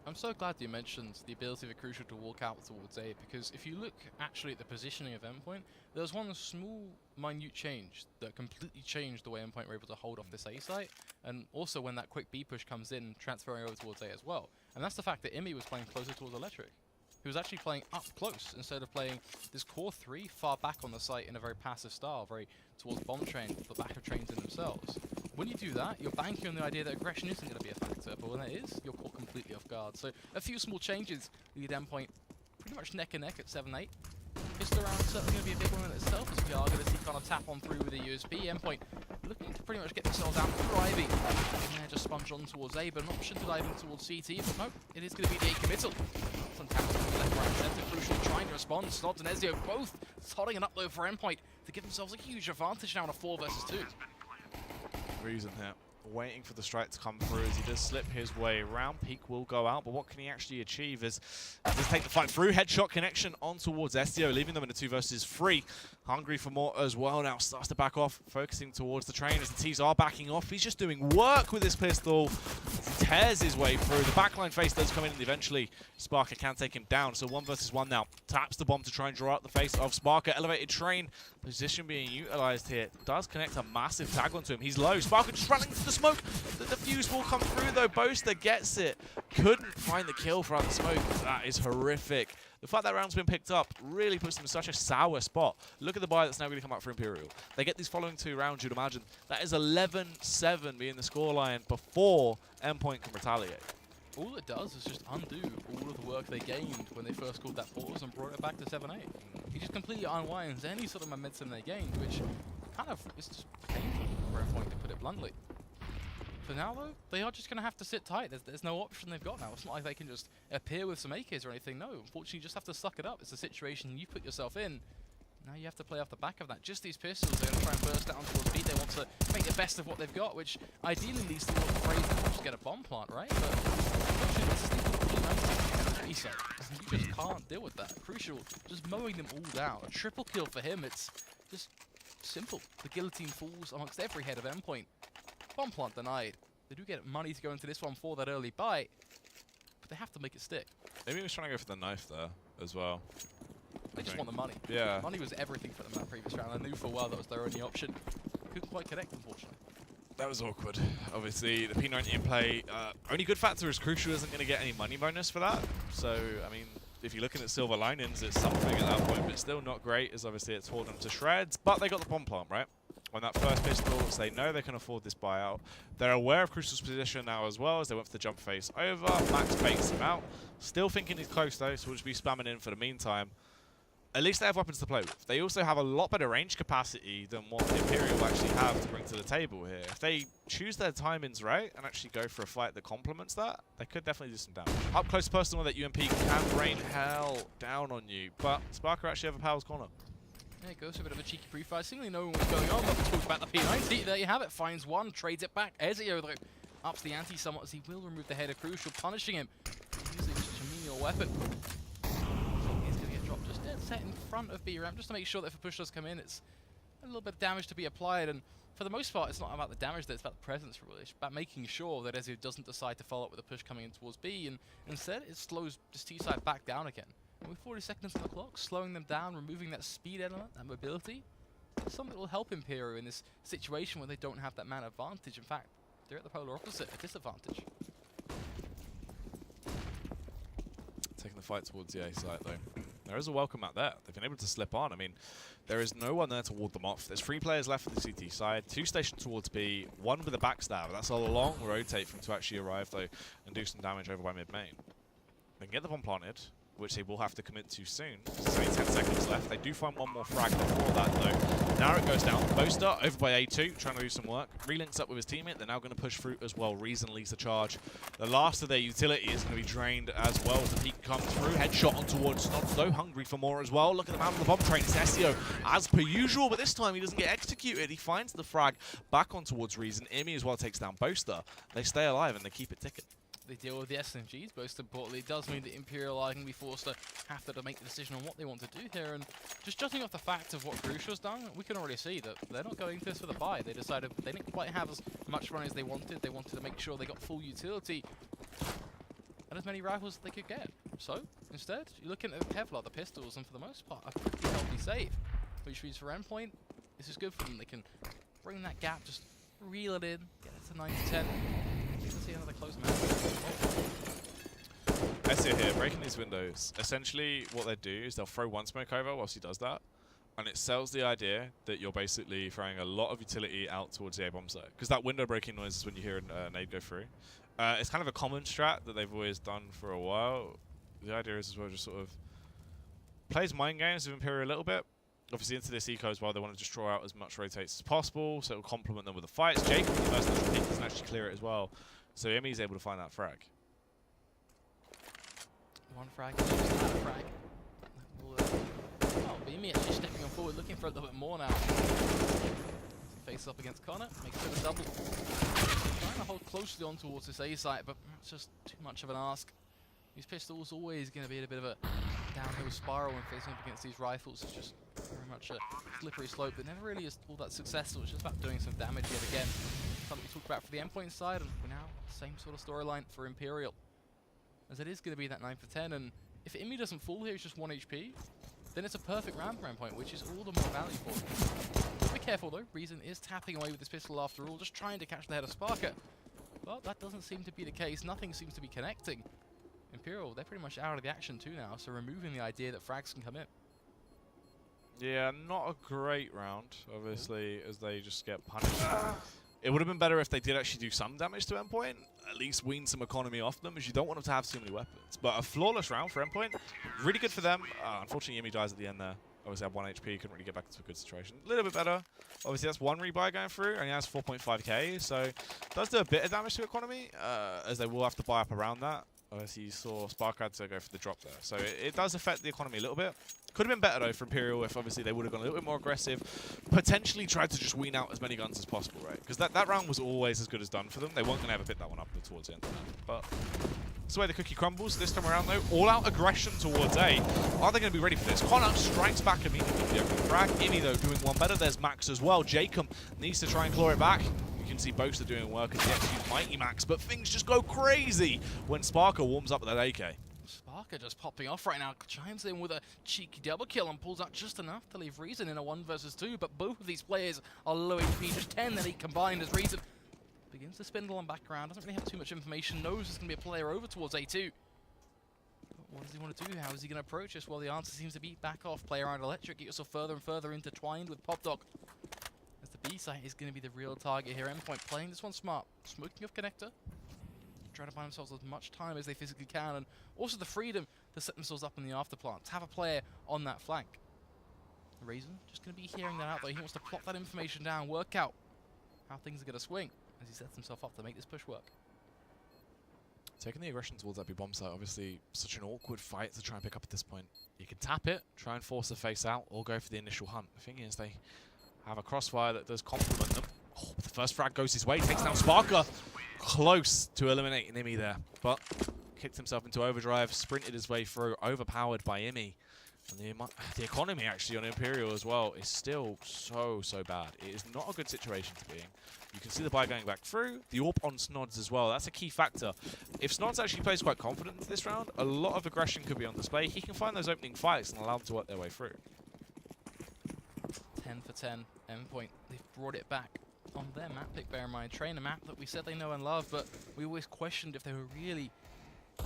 I'm so glad you mentioned the ability of Crucial to walk out towards A, because if you look actually at the positioning of Endpoint, there was one small, minute change that completely changed the way Endpoint were able to hold off this A site, and also when that quick B push comes in, transferring over towards A as well. And that's the fact that Imi was playing closer towards Electric. He was actually playing up close instead of playing this core 3 far back on the site in a very passive style, very towards bomb train, the back of trains in themselves. When you do that, you're banking on the idea that aggression isn't going to be a factor, but when it is, you're caught completely off guard. So a few small changes lead Endpoint pretty much neck and neck at 7-8. Pistol round is certainly going to be a big one in itself, as we are going to see kind of tap on through with a USB. Endpoint looking to pretty much get themselves out driving. And then just sponge on towards A, but an option to dive in towards CT, but no, it is going to be the A committal. Fantastic left, right, center, Crucial trying to respond. Snobs and Ezio both totting an upload for Endpoint to give themselves a huge advantage now in a 4 versus 2. Reason here. Waiting for the strike to come through as he does slip his way around. Peak will go out, but what can he actually achieve is just take the fight through. Headshot connection on towards Ezio, leaving them in a 2 versus 3. Hungry for more as well now. Starts to back off, focusing towards the train as the T's are backing off. He's just doing work with his pistol. He tears his way through. The backline face does come in, and eventually Sparker can take him down. So 1 versus 1 now. Taps the bomb to try and draw out the face of Sparker. Elevated train position being utilized here. Does connect a massive tag onto him. He's low. Sparker just running into the smoke. The defuse will come through though. Boaster gets it. Couldn't find the kill from the smoke. That is horrific. The fact that round's been picked up really puts them in such a sour spot. Look at the buy that's now going to come up for Imperial. They get these following 2 rounds, you'd imagine. That is 11-7 being the scoreline before Endpoint can retaliate. All it does is just undo all of the work they gained when they first called that pause and brought it back to 7-8. He just completely unwinds any sort of momentum they gained, which kind of is just painful for Endpoint, to put it bluntly. For now, though, they are just going to have to sit tight. There's no option they've got now. It's not like they can just appear with some AKs or anything. No, unfortunately, you just have to suck it up. It's a situation you put yourself in. Now you have to play off the back of that. Just these pistols, they're going to try and burst down towards B. They want to make the best of what they've got, which ideally leads to what the phrase is just get a bomb plant, right? But unfortunately, this is the P90 side. You just can't deal with that. Crucial, just mowing them all down. A triple kill for him. It's just simple. The guillotine falls amongst every head of Endpoint. Bomb plant denied. They do get money to go into this one for that early bite, but they have to make it stick. Maybe he was trying to go for the knife there as well. They just want the money. Yeah. Money was everything for them in that previous round. I knew for a while that was their only option. Couldn't quite connect, unfortunately. That was awkward. Obviously, the P90 in play. Only good factor is Crucial isn't going to get any money bonus for that. So, I mean, if you're looking at silver linings, it's something at that point, but it's still not great, as obviously it's torn them to shreds. But they got the bomb plant, right? On that first pistol, so they know they can afford this buyout. They're aware of Crucial's position now as well, as they went for the jump face over. Max baits him out. Still thinking he's close though, so we'll just be spamming in for the meantime. At least they have weapons to play with. They also have a lot better range capacity than what the Imperial actually have to bring to the table here. If they choose their timings right and actually go for a fight that complements that, they could definitely do some damage. Up close personal that UMP can rain hell down on you, but Sparker actually overpowers Connor. Yeah, it goes for a bit of a cheeky pre-fire. Seemingly knowing what's going on, but talks about the P90. There you have it. Finds one, trades it back. Ezio, though, ups the ante somewhat as he will remove the head of Crucial, punishing him. Using such a menial weapon. He's going to get dropped just dead set in front of B-Ramp, just to make sure that if a push does come in, it's a little bit of damage to be applied. And for the most part, it's not about the damage, it's about the presence, really. It's about making sure that Ezio doesn't decide to follow up with a push coming in towards B, and instead it slows this T-side back down again. And with 40 seconds on the clock, slowing them down, removing that speed element, that mobility, something that will help Imperial in this situation where they don't have that man advantage. In fact, they're at the polar opposite, a disadvantage. Taking the fight towards the A site though. There is a welcome out there. They've been able to slip on. I mean, there is no one there to ward them off. There's 3 players left at the CT side, 2 stationed towards B, 1 with a backstab. That's a long rotate for him to actually arrive though and do some damage over by mid-main. They can get the bomb planted. which they will have to commit to soon. So 10 seconds left. They do find one more frag before that, though. Now it goes down. Boaster over by A2, trying to do some work. Relinks up with his teammate. They're now going to push through as well. Reason leads the charge. The last of their utility is going to be drained as well as the peak comes through. Headshot on towards Snods, though. Hungry for more as well. Look at them out of the bomb train. It's SEO as per usual, but this time he doesn't get executed. He finds the frag back on towards Reason. Imi as well takes down Boaster. They stay alive and they keep it ticking. They deal with the SMGs, most importantly. It does mean that Imperial are going to be forced to have to make the decision on what they want to do here. And just judging off the fact of what Crucial's done, we can already see that they're not going to this for the buy. They decided they didn't quite have as much run as they wanted. They wanted to make sure they got full utility and as many rifles as they could get. So, instead, you're looking at the Kevlar, the pistols, and for the most part, a pretty healthy save. Which means for Endpoint, this is good for them. They can bring that gap, just reel it in, get it to 9 to 10. Let's see another close match. SEO here, breaking these windows. Essentially, what they do is they'll throw one smoke over whilst he does that, and it sells the idea that you're basically throwing a lot of utility out towards the A bomb site. Because that window breaking noise is when you hear a nade go through. It's kind of a common strat that they've always done for a while. The idea is as well just sort of plays mind games with Imperial a little bit. Obviously into this eco as well, they want to just draw out as much rotates as possible, so it will complement them with the fights. Jacob, the first natural peak, doesn't actually clear it as well. So Emi's able to find that frag. One frag, just not a frag. Oh, Emi actually stepping on forward, looking for a little bit more now. Face up against Connor, makes it a double. Trying to hold closely on towards this A site, but it's just too much of an ask. These pistols always going to be a bit of a downhill spiral when facing up against these rifles. It's just very much a slippery slope that never really is all that successful. It's just about doing some damage yet again. Something we talked about for the Endpoint side, and we're now same sort of storyline for Imperial. As it is going to be that 9 for 10, and if Imi doesn't fall here, it's just 1 HP, then it's a perfect round for Endpoint, which is all the more valuable. Be careful though, Reason is tapping away with this pistol after all, just trying to catch the head of Sparker. Well, that doesn't seem to be the case. Nothing seems to be connecting. Imperial, they're pretty much out of the action too now, so removing the idea that frags can come in. Yeah, not a great round, obviously, as they just get punished. It would have been better if they did actually do some damage to Endpoint, at least wean some economy off them, as you don't want them to have too many weapons. But a flawless round for Endpoint, really good for them. Unfortunately, Yimi dies at the end there. Obviously, had 1 HP, couldn't really get back into a good situation. A little bit better. Obviously, that's 1 rebuy going through, and he has 4.5k, so does do a bit of damage to economy, as they will have to buy up around that. Obviously, you saw Spark had to go for the drop there, so it does affect the economy a little bit. Could have been better, though, for Imperial if, obviously, they would have gone a little bit more aggressive. Potentially tried to just wean out as many guns as possible, right? Because that round was always as good as done for them. They weren't going to ever pick that one up towards the end of that. But that's the way the cookie crumbles. This time around, though, all-out aggression towards A. Are they going to be ready for this? Connor strikes back immediately with the opening frag. Imi, though, doing one better. There's Max as well. Jacob needs to try and claw it back. You can see Boaster doing work as he executes Mighty Max, but things just go crazy when Sparker warms up with that AK. Sparker just popping off right now, chimes in with a cheeky double kill and pulls out just enough to leave Reason in a 1 versus 2, but both of these players are low HP, just 10 that he combined as Reason begins to spindle on background, doesn't really have too much information, knows there's going to be a player over towards A2. But what does he want to do? How is he going to approach this? Well, the answer seems to be back off, play around electric, get yourself further and further intertwined with Popdog. As the B site is going to be the real target here. Endpoint playing this one smart, smoking off connector, trying to buy themselves as much time as they physically can, and also the freedom to set themselves up in the afterplant, to have a player on that flank. Reason just going to be hearing that out though. He wants to plot that information down, work out how things are going to swing as he sets himself up to make this push work. Taking the aggression towards that B bomb site, obviously such an awkward fight to try and pick up at this point. You can tap it, try and force the face out, or go for the initial hunt. The thing is, they have a crossfire that does complement them. Oh, the first frag goes his way, takes down Sparker. Close to eliminating Imi there, but kicked himself into overdrive, sprinted his way through, overpowered by Imi. And the economy actually on Imperial as well is still so bad. It is not a good situation to be in. You can see the buy going back through, the AWP on Snods as well. That's a key factor. If Snods actually plays quite confident this round, a lot of aggression could be on display. He can find those opening fights and allow them to work their way through. 10 for 10, Endpoint. They've brought it back on their map pick, bear in mind. Train a map that we said they know and love, but we always questioned if they were really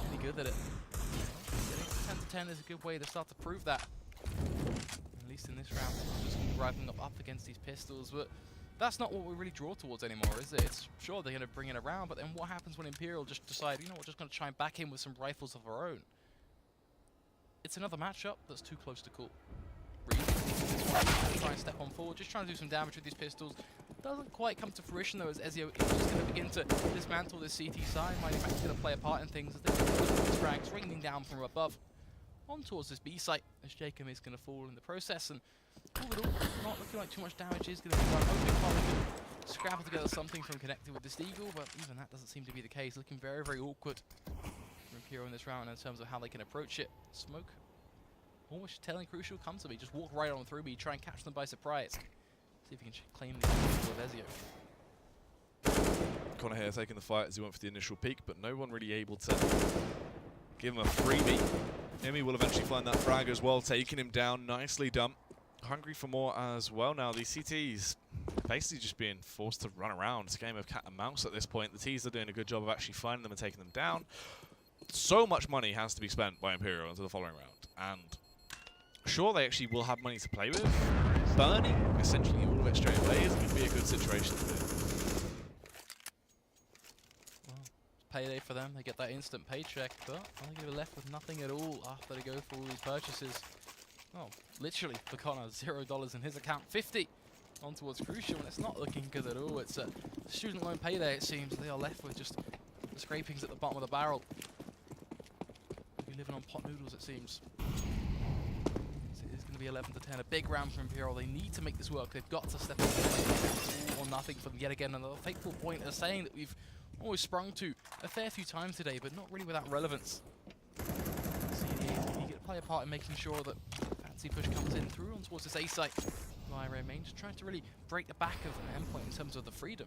any good at it. Getting 10 to 10 is a good way to start to prove that. At least in this round, just driving up against these pistols, but that's not what we really draw towards anymore, is it? It's sure they're going to bring it around, but then what happens when Imperial just decide, you know, we're just going to try and back in with some rifles of our own? it's another matchup that's too close to call. Really, try and step on forward, just trying to do some damage with these pistols. Doesn't quite come to fruition though, as Ezio is just going to begin to dismantle this CT side. Mighty Mac's going to play a part in things as they these frags raining down from above on towards this B site, as Jacob is going to fall in the process. And all in all, not looking like too much damage is going to be done. Hoping Connor can scrabble together something from connected with this Deagle, but even that doesn't seem to be the case. Looking very, very awkward for Imperial in this round in terms of how they can approach it. Smoke almost telling Crucial, come to me, just walk right on through me, try and catch them by surprise. See if you can claim the with Ezio. Connor here taking the fight as he went for the initial peek, but no one really able to give him a freebie. Imi will eventually find that frag as well, taking him down. Nicely done. Hungry for more as well now. These CTs basically just being forced to run around. It's a game of cat and mouse at this point. The T's are doing a good job of actually finding them and taking them down. So much money has to be spent by Imperial into the following round. And sure, they actually will have money to play with. Burning essentially all of it straight away is going to be a good situation to do. Well, payday for them. They get that instant paycheck, but they're going to be left with nothing at all after they go for all these purchases. Oh, literally, for Connor, $0 in his account, 50 on towards Crucial, and it's not looking good at all. It's a student loan payday, it seems. They are left with just the scrapings at the bottom of the barrel. They'll be living on pot noodles, it seems. It's going to be 11 to 10, a big round for Imperial. They need to make this work. They've got to step up. It's all or nothing for them yet again. Another fateful point of saying that we've always sprung to a fair few times today, but not really without relevance. You get to play a part in making sure that fancy push comes in through on towards this A site. Lyra main just trying to really break the back of an Endpoint in terms of the freedom.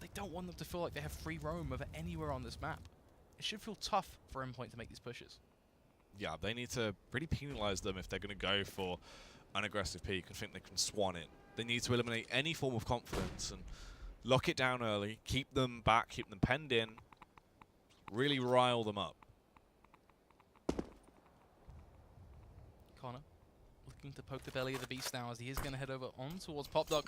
They don't want them to feel like they have free roam over anywhere on this map. It should feel tough for Endpoint to make these pushes. Yeah, they need to really penalise them if they're going to go for an aggressive peak and think they can swan it. They need to eliminate any form of confidence and lock it down early, keep them back, keep them penned in, really rile them up. Connor looking to poke the belly of the beast now as he is going to head over on towards Popdog.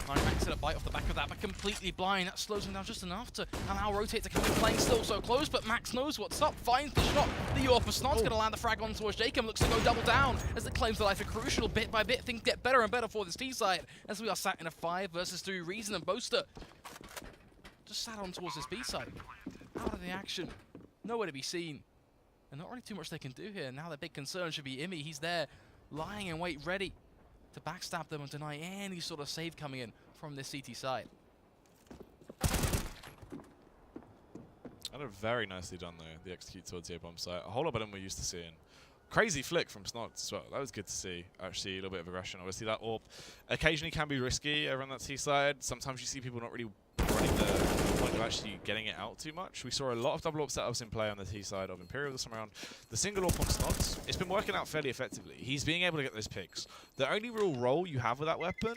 Max at a bite off the back of that, but completely blind. That slows him down just enough to allow Rotate to come in. Playing still so close, but Max knows what's up. Finds the shot. The Yorper Snot's going to land the frag on towards Jacob. Looks to go double down as it claims the life of Crucial. Bit by bit, things get better and better for this T side as we are sat in a 5 versus 3. Reason and Boaster just sat on towards this B side. Out of the action. Nowhere to be seen. And not really too much they can do here. Now the big concern should be Imi. He's there, lying in wait, ready to backstab them and deny any sort of save coming in from this CT side. And very nicely done there, the execute towards the A-bomb site. A whole lot better than we're used to seeing. Crazy flick from Snots as well. That was good to see, actually, a little bit of aggression. Obviously, that AWP occasionally can be risky over on that T side. Sometimes you see people not really running the point of actually getting it out too much. We saw a lot of double AWP setups in play on the T side of Imperial this time around. The single AWP on Snots, it's been working out fairly effectively. He's being able to get those picks. The only real role you have with that weapon,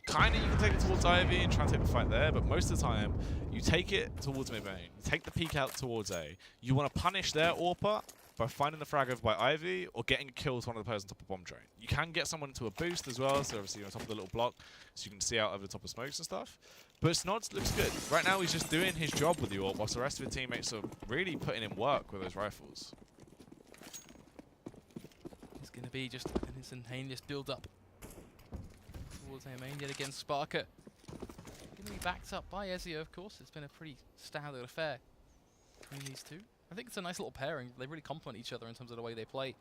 kind of you can take it towards Ivy and try and take the fight there, but most of the time, you take it towards mid-main. You take the peek out towards A. You want to punish their AWPer by finding the frag over by Ivy or getting a kill to one of the players on top of bomb train. You can get someone into a boost as well, so obviously you're on top of the little block, so you can see out over the top of smokes and stuff. But Snods looks good. Right now he's just doing his job with the AWP, whilst the rest of the teammates are really putting in work with those rifles. It's going to be just an instantaneous build-up towards A main. Yet again, Sparker going to be backed up by Ezio, of course. It's been a pretty standard affair between these two. I think it's a nice little pairing. They really complement each other in terms of the way they play.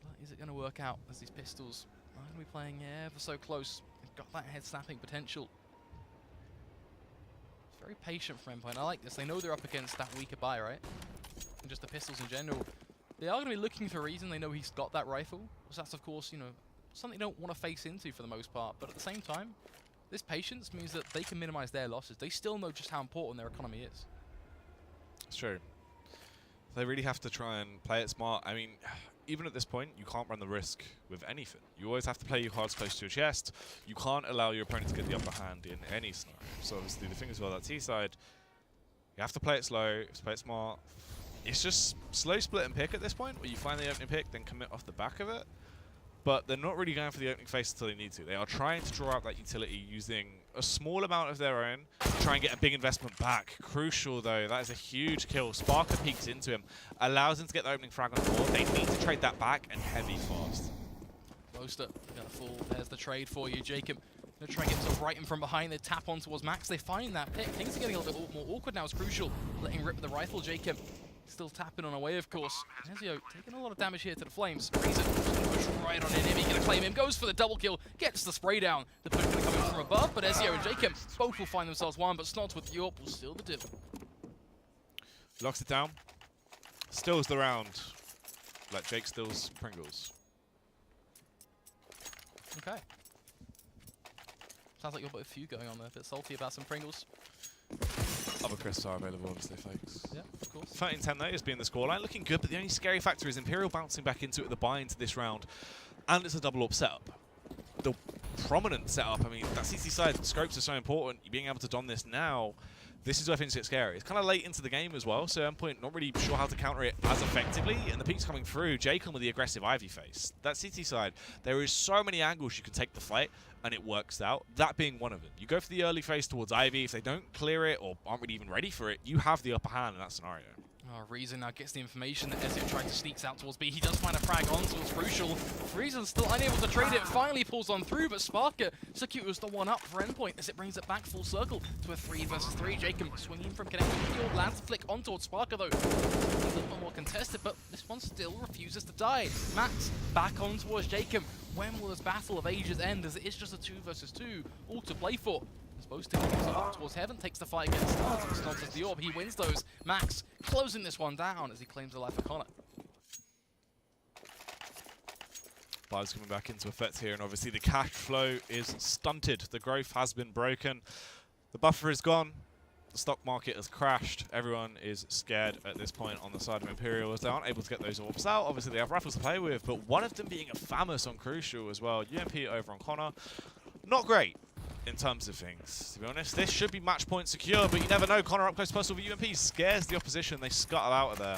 But is it going to work out as these pistols are going to be playing ever so close? They've got that head snapping potential. It's very patient from Endpoint. I like this. They know they're up against that weaker buy, right? And just the pistols in general. They are going to be looking for a reason. They know he's got that rifle. So that's, of course, you know, something they don't want to face into for the most part. But at the same time, this patience means that they can minimize their losses. They still know just how important their economy is. It's true. They really have to try and play it smart. I mean, even at this point, you can't run the risk with anything. You always have to play your cards close to your chest. You can't allow your opponent to get the upper hand in any scenario. So obviously the thing as well, that T side, you have to play it slow, you have to play it smart. It's just slow split and pick at this point, where you find the opening pick, then commit off the back of it. but they're not really going for the opening face until they need to. They are trying to draw out that utility using a small amount of their own to try and get a big investment back. Crucial, though, that is a huge kill. Sparker peeks into him, allows him to get the opening frag on the board. They need to trade that back, and heavy fast. Boaster gonna fall. There's the trade for you, Jacob. Gonna try and get himself right in from behind. They tap on towards Max. They find that pick. Things are getting a little bit more awkward now. It's Crucial letting rip the rifle. Jacob still tapping on away, of course. Ezio taking a lot of damage here to the Flames. Reason push right on in him. He's gonna claim him. Goes for the double kill. Gets the spray down. The push gonna come in from above, but Ezio and Jacob both will find themselves one. But Snods with the AWP will seal the deal. Locks it down. Stills the round. Like Jake stills Pringles. Okay. Sounds like you've got a few going on there. A bit salty about some Pringles. Other crisps are available, obviously, folks. Yeah, of course. 13-10 though is being the scoreline. Looking good, but the only scary factor is Imperial bouncing back into it, the buy into this round. And it's a double AWP setup. The prominent setup, I mean, that CT side scopes are so important. You being able to don this now, this is where things get scary. It's kind of late into the game as well, so Endpoint not really sure how to counter it as effectively, and the peek's coming through. Jacob with the aggressive Ivy face. That CT side, there is so many angles you can take the fight, and it works out. That being one of them. You go for the early face towards Ivy. If they don't clear it or aren't really even ready for it, you have the upper hand in that scenario. Oh, Reason now gets the information that Ezio trying to sneaks out towards B. He does find a frag on towards Crucial. Reason still unable to trade it. Finally pulls on through, but Sparker secures the one up for Endpoint as it brings it back full circle to a 3 versus 3. Jacob swinging from connection. Lands flick on towards Sparker though. A little bit more contested, but this one still refuses to die. Max back on towards Jacob. When will this battle of ages end, as it is just a 2 versus 2, all to play for? Supposed to get up towards Heaven, takes the fight against Snods. Snods has the AWP, he wins those. Max closing this one down as he claims the life of Connor. Buys coming back into effect here, and obviously the cash flow is stunted. The growth has been broken. The buffer is gone. The stock market has crashed. Everyone is scared at this point on the side of Imperial as they aren't able to get those AWPs out. Obviously they have rifles to play with, but one of them being a Famous on Crucial as well. UMP over on Connor. Not great in terms of things, to be honest. This should be match point secure, but you never know. Connor up close personal with UMP scares the opposition. They scuttle out of there.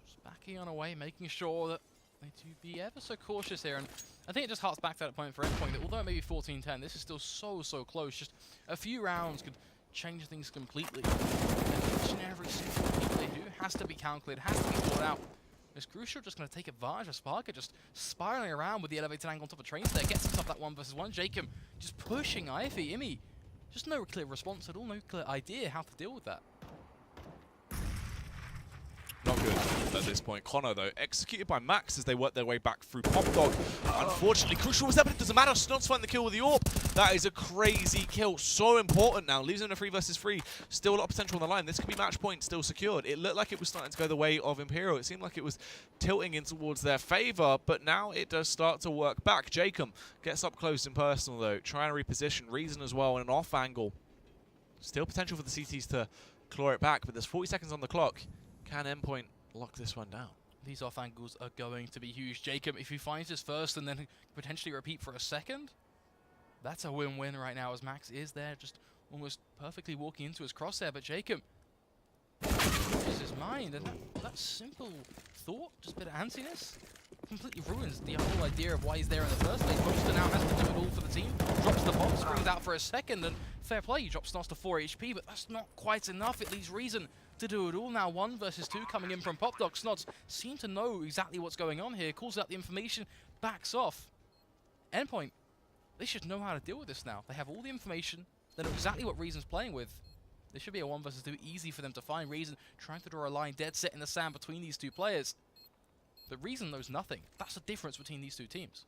Just backing on away, making sure that they do be ever so cautious here. And I think it just harks back to that point for Endpoint that although it may be 14-10, this is still so close. Just a few rounds could change things completely. And each and every single thing they do has to be calculated, has to be thought out. It's Crucial just going to take advantage of Sparker, just spiraling around with the elevated angle on top of trains there. Gets himself that 1 versus 1. Jacob just pushing Ivy. Imi, just no clear response at all, no clear idea how to deal with that. Not good at this point. Connor, though, executed by Max as they work their way back through Pop Dog. Unfortunately, Crucial was there, but it doesn't matter. Snods find the kill with the AWP. That is a crazy kill. So important now. Leaves them in a 3 versus 3. Still a lot of potential on the line. This could be match point, still secured. It looked like it was starting to go the way of Imperial. It seemed like it was tilting in towards their favor, but now it does start to work back. Jacob gets up close and personal, though, trying to reposition. Reason as well in an off angle. Still potential for the CTs to claw it back, but there's 40 seconds on the clock. Can Endpoint lock this one down? These off angles are going to be huge. Jacob, if he finds his first and then potentially repeat for a second, that's a win-win right now as Max is there just almost perfectly walking into his crosshair. But Jacob changes his mind, and that simple thought, just a bit of antsiness, completely ruins the whole idea of why he's there in the first place. Boaster now has to do it all for the team. Drops the bomb, springs out for a second, and fair play, he drops Snods to 4 HP, but that's not quite enough. It leaves Reason to do it all now. 1 versus 2 coming in from Pop Dog. Snods seem to know exactly what's going on here, calls out the information, backs off. Endpoint, they should know how to deal with this now. They have all the information, they know exactly what Reason's playing with. This should be a 1 versus 2, easy for them to find. Reason trying to draw a line dead set in the sand between these two players. The Reason knows nothing. That's the difference between these two teams.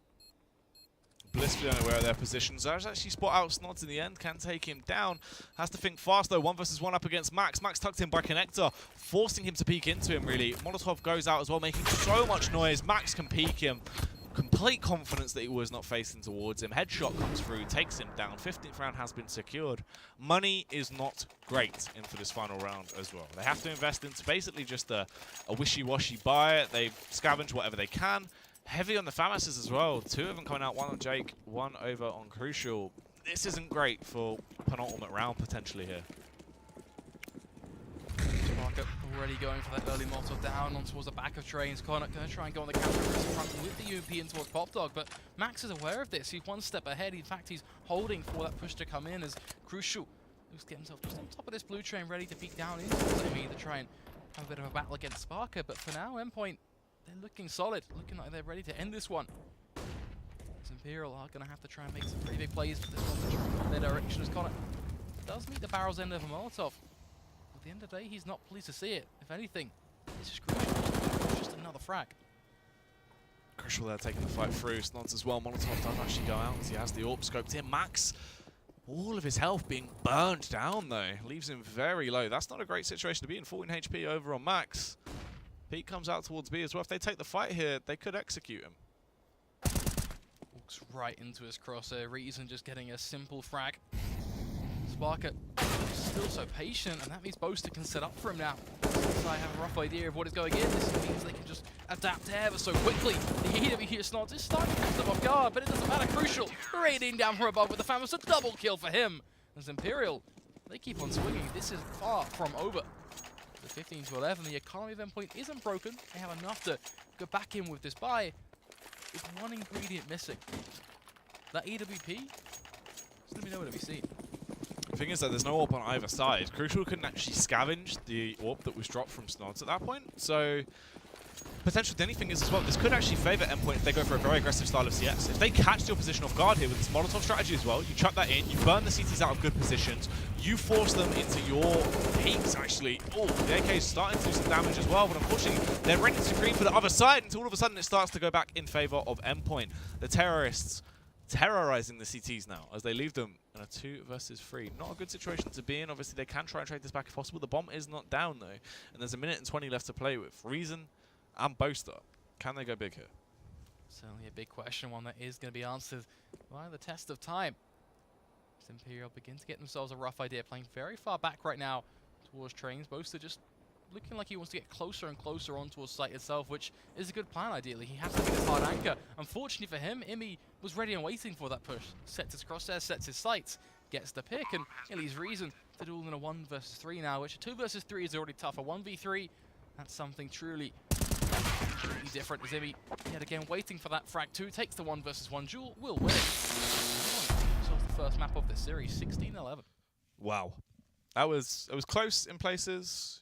Blissfully unaware of their positions. There's actually spot out Snods in the end, can take him down. Has to think fast though, 1 versus 1 up against Max. Max tucked in by Connector, forcing him to peek into him really. Molotov goes out as well, making so much noise. Max can peek him. Complete confidence that he was not facing towards him. Headshot comes through, takes him down. 15th round has been secured. Money is not great in for this final round as well. They have to invest into basically just a wishy-washy buy. They scavenge whatever they can. Heavy on the Famouses as well. 2 of them coming out, 1 on Jake, 1 over on Crucial. This isn't great for penultimate round potentially here. Sparker already going for that early Molotov down on towards the back of Trains. Connor going to try and go on the counter front with the UP in towards Pop Dog, but Max is aware of this. He's one step ahead. In fact, he's holding for that push to come in as Crucial looks to get himself just on top of this blue train, ready to peek down into Amy to try and have a bit of a battle against Sparker. But for now, Endpoint, they're looking solid, looking like they're ready to end this one. As Imperial are going to have to try and make some pretty big plays for this one to try and their direction as Connor does meet the barrel's end of a Molotov. At the end of the day, he's not pleased to see it. If anything, it's just Crucial. Just another frag. Crucial there taking the fight through. Snods as well. Molotov doesn't actually go out because he has the AWP scoped in. Max, all of his health being burned down though. Leaves him very low. That's not a great situation to be in. 14 HP over on Max. Pete comes out towards B as well. If they take the fight here, they could execute him. Walks right into his crosshair. Reason just getting a simple frag. Sparker still so patient, and that means Boaster can set up for him now. So I have a rough idea of what is going in. This means they can just adapt ever so quickly. The EW here Snods is starting to catch them off guard, but it doesn't matter. Crucial raining down from above with the Famous, a double kill for him. As Imperial, they keep on swinging. This is far from over. The 15 to 11, the economy of Endpoint isn't broken. They have enough to go back in with this buy, with one ingredient missing. That EWP is going to be nowhere to be seen. The thing is that there's no AWP on either side. Crucial couldn't actually scavenge the AWP that was dropped from Snods at that point. So, potential Denny thing is as well, this could actually favour Endpoint if they go for a very aggressive style of CS. If they catch your position off guard here with this Molotov strategy as well, you chuck that in, you burn the CTs out of good positions, you force them into your peaks actually. Oh, the AK is starting to do some damage as well, but unfortunately they're ready to green for the other side until all of a sudden it starts to go back in favour of Endpoint. The terrorists terrorizing the CTs now as they leave them in a 2 versus 3. Not a good situation to be in. Obviously they can try and trade this back if possible. The bomb is not down though, and there's a minute and 20 left to play with. Reason and Boaster, can they go big here? Certainly a big question, one that is going to be answered by the test of time. As Imperial begin to get themselves a rough idea, playing very far back right now towards Trains. Boaster just looking like he wants to get closer and closer on towards site itself, which is a good plan ideally. He has to get his hard anchor. Unfortunately for him, Imi was ready and waiting for that push. Sets his crosshairs, sets his sights, gets the pick, and it leaves Reason to do all in a 1 versus 3 now, which a 2 versus 3 is already tough. A 1v3, that's something truly different. As Imi, yet again, waiting for that frag 2, takes the 1 versus 1 duel, will win it. So the first map of this series, 16-11. Wow. It was close in places.